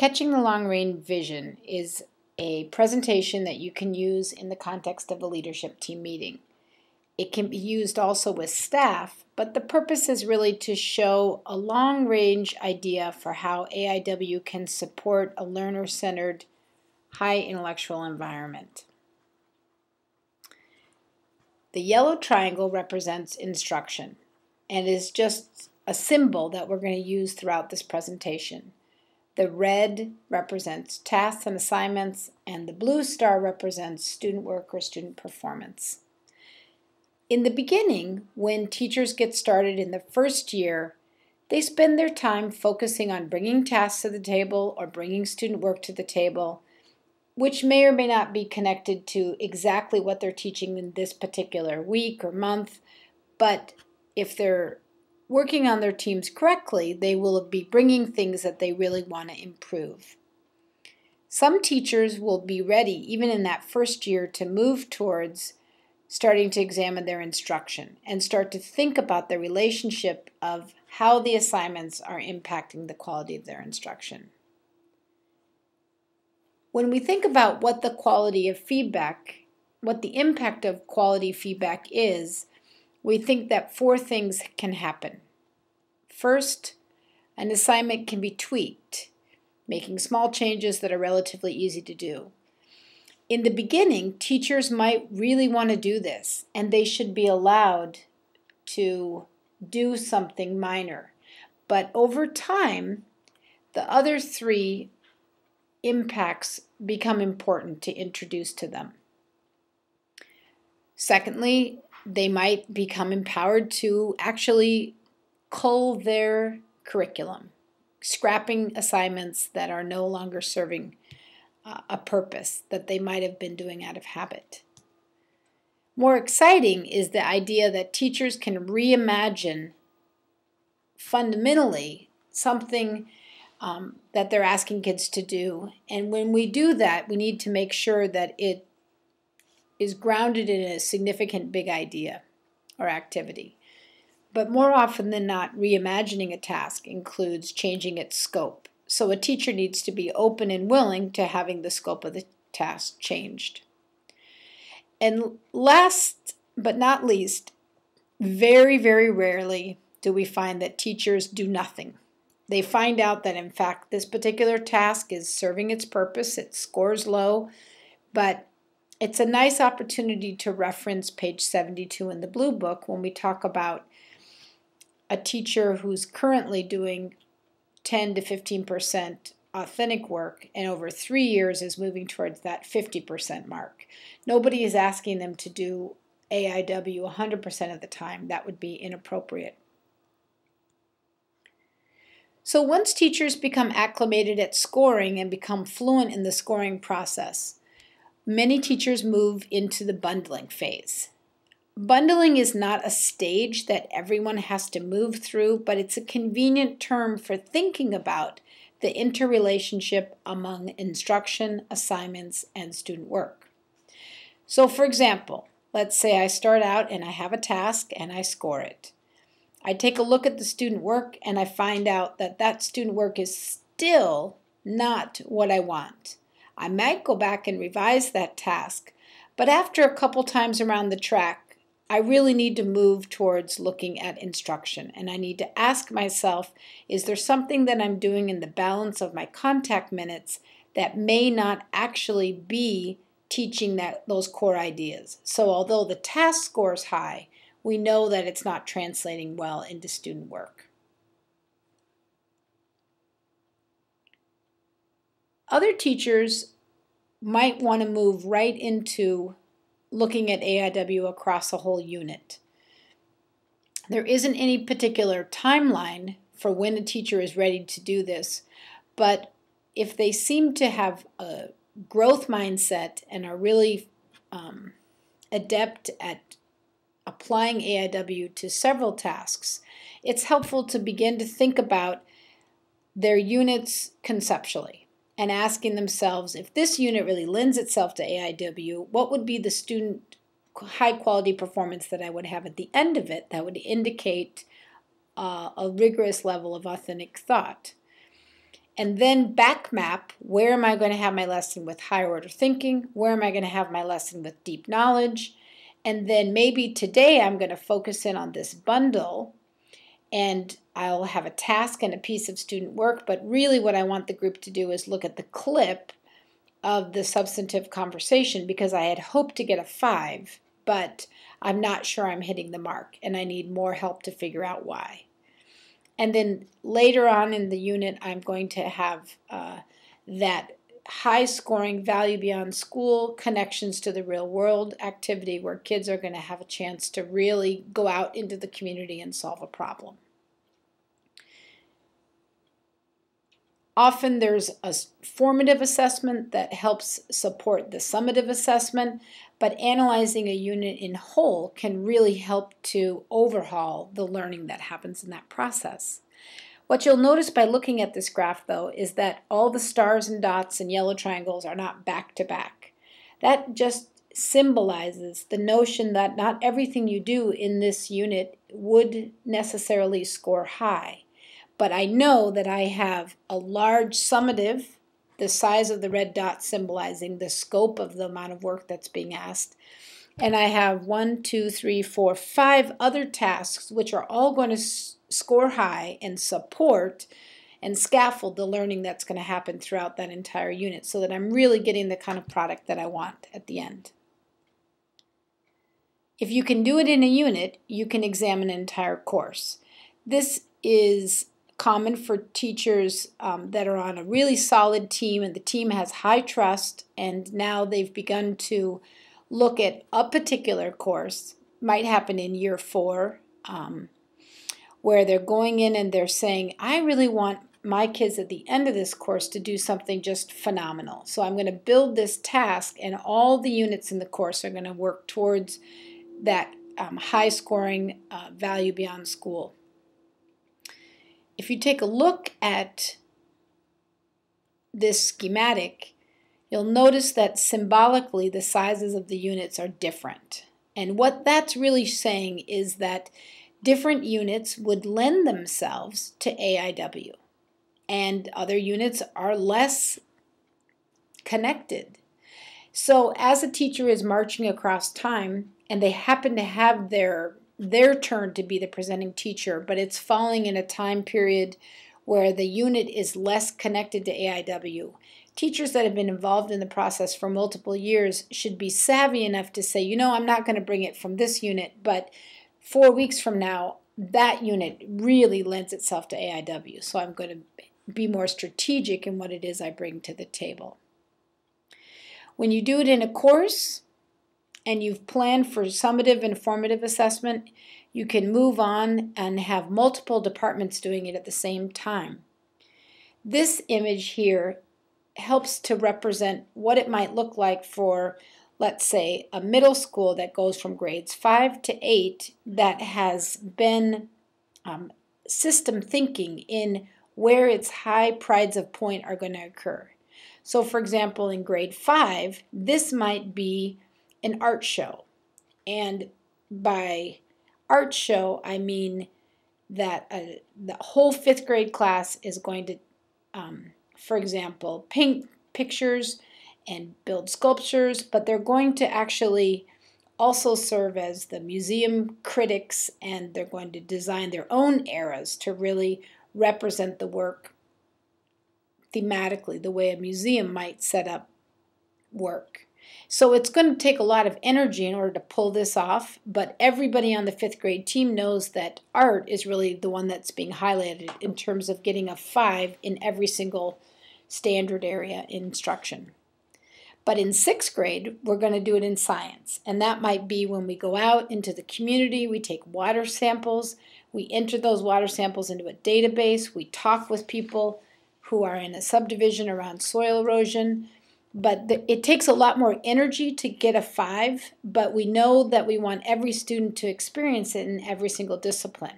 Catching the long-range vision is a presentation that you can use in the context of a leadership team meeting. It can be used also with staff, but the purpose is really to show a long-range idea for how AIW can support a learner-centered, high intellectual environment. The yellow triangle represents instruction and is just a symbol that we're going to use throughout this presentation. The red represents tasks and assignments, and the blue star represents student work or student performance. In the beginning, when teachers get started in the first year, they spend their time focusing on bringing tasks to the table or bringing student work to the table, which may or may not be connected to exactly what they're teaching in this particular week or month, but if they're working on their teams correctly, they will be bringing things that they really want to improve. Some teachers will be ready, even in that first year, to move towards starting to examine their instruction and start to think about the relationship of how the assignments are impacting the quality of their instruction. When we think about what the quality of feedback, what the impact of quality feedback is, we think that 4 things can happen. First, an assignment can be tweaked, making small changes that are relatively easy to do. In the beginning, teachers might really want to do this, and they should be allowed to do something minor. But over time, the other 3 impacts become important to introduce to them. Secondly, they might become empowered to actually cull their curriculum, scrapping assignments that are no longer serving a purpose that they might have been doing out of habit. More exciting is the idea that teachers can reimagine fundamentally something that they're asking kids to do. And when we do that, we need to make sure that it is grounded in a significant big idea or activity. But more often than not, reimagining a task includes changing its scope. So a teacher needs to be open and willing to having the scope of the task changed. And last but not least, very, very rarely do we find that teachers do nothing. They find out that, in fact, this particular task is serving its purpose, it scores low, but it's a nice opportunity to reference page 72 in the Blue Book when we talk about a teacher who's currently doing 10 to 15% authentic work and over 3 years is moving towards that 50% mark. Nobody is asking them to do AIW 100% of the time. That would be inappropriate. So once teachers become acclimated at scoring and become fluent in the scoring process, many teachers move into the bundling phase. Bundling is not a stage that everyone has to move through, but it's a convenient term for thinking about the interrelationship among instruction, assignments, and student work. So for example, let's say I start out and I have a task and I score it. I take a look at the student work and I find out that that student work is still not what I want. I might go back and revise that task, but after a couple times around the track, I really need to move towards looking at instruction, and I need to ask myself, is there something that I'm doing in the balance of my contact minutes that may not actually be teaching those core ideas? So although the task score is high, we know that it's not translating well into student work. Other teachers might want to move right into looking at AIW across a whole unit. There isn't any particular timeline for when a teacher is ready to do this, but if they seem to have a growth mindset and are really adept at applying AIW to several tasks, it's helpful to begin to think about their units conceptually and asking themselves, if this unit really lends itself to AIW, what would be the student high quality performance that I would have at the end of it that would indicate a rigorous level of authentic thought? and then back map, where am I going to have my lesson with higher order thinking? Where am I going to have my lesson with deep knowledge? And then maybe today I'm going to focus in on this bundle, and I'll have a task and a piece of student work, but really what I want the group to do is look at the clip of the substantive conversation, because I had hoped to get a 5, but I'm not sure I'm hitting the mark, and I need more help to figure out why. And then later on in the unit, I'm going to have that high-scoring value beyond school, connections to the real world activity, where kids are going to have a chance to really go out into the community and solve a problem. Often there's a formative assessment that helps support the summative assessment, but analyzing a unit in whole can really help to overhaul the learning that happens in that process. What you'll notice by looking at this graph, though, is that all the stars and dots and yellow triangles are not back to back. That just symbolizes the notion that not everything you do in this unit would necessarily score high. But I know that I have a large summative, the size of the red dot symbolizing the scope of the amount of work that's being asked. And I have 1, 2, 3, 4, 5 other tasks which are all going to score high and support and scaffold the learning that's going to happen throughout that entire unit, so that I'm really getting the kind of product that I want at the end. If you can do it in a unit, you can examine an entire course. This is common for teachers that are on a really solid team, and the team has high trust, and now they've begun to look at a particular course. Might happen in year 4, where they're going in and they're saying, I really want my kids at the end of this course to do something just phenomenal. So I'm going to build this task, and all the units in the course are going to work towards that high-scoring value beyond school. If you take a look at this schematic, you'll notice that symbolically the sizes of the units are different. And what that's really saying is that different units would lend themselves to AIW, and other units are less connected. So as a teacher is marching across time, and they happen to have their turn to be the presenting teacher, but it's falling in a time period where the unit is less connected to AIW. Teachers that have been involved in the process for multiple years should be savvy enough to say, you know, I'm not going to bring it from this unit, but 4 weeks from now, that unit really lends itself to AIW. So I'm going to be more strategic in what it is I bring to the table. When you do it in a course, and you've planned for summative and formative assessment, you can move on and have multiple departments doing it at the same time. This image here helps to represent what it might look like for, let's say, a middle school that goes from grades 5 to 8 that has been system thinking in where its high prides of point are going to occur. So, for example, in grade 5, this might be an art show. And by art show, I mean that the whole 5th grade class is going to, for example, paint pictures and build sculptures, but they're going to actually also serve as the museum critics, and they're going to design their own eras to really represent the work thematically, the way a museum might set up work. So it's going to take a lot of energy in order to pull this off, but everybody on the 5th grade team knows that art is really the one that's being highlighted in terms of getting a 5 in every single standard area instruction. But in 6th grade, we're going to do it in science, and that might be when we go out into the community, we take water samples, we enter those water samples into a database, we talk with people who are in a subdivision around soil erosion. But it takes a lot more energy to get a 5, but we know that we want every student to experience it in every single discipline.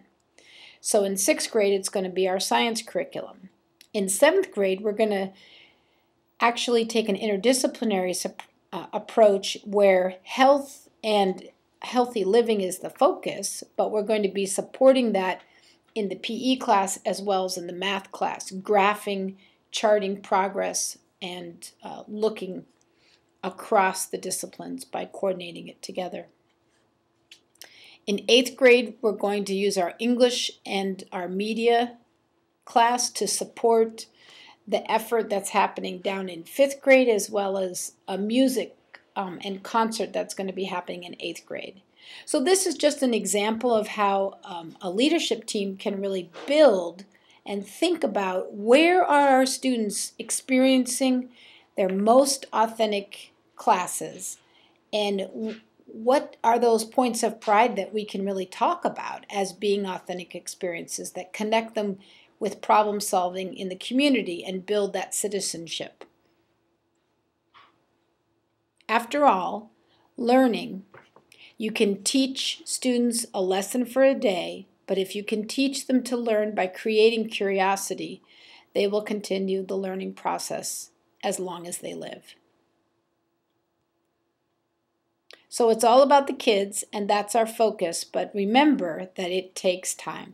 So in 6th grade, it's going to be our science curriculum. In 7th grade, we're going to actually take an interdisciplinary approach where health and healthy living is the focus, but we're going to be supporting that in the PE class as well as in the math class, graphing charting progress and looking across the disciplines by coordinating it together. In 8th grade, we're going to use our English and our media class to support the effort that's happening down in 5th grade, as well as a music and concert that's going to be happening in 8th grade. So this is just an example of how a leadership team can really build and think about where are our students experiencing their most authentic classes, and what are those points of pride that we can really talk about as being authentic experiences that connect them with problem solving in the community and build that citizenship. After all, learning, you can teach students a lesson for a day, but if you can teach them to learn by creating curiosity, they will continue the learning process as long as they live. So it's all about the kids, and that's our focus, but remember that it takes time.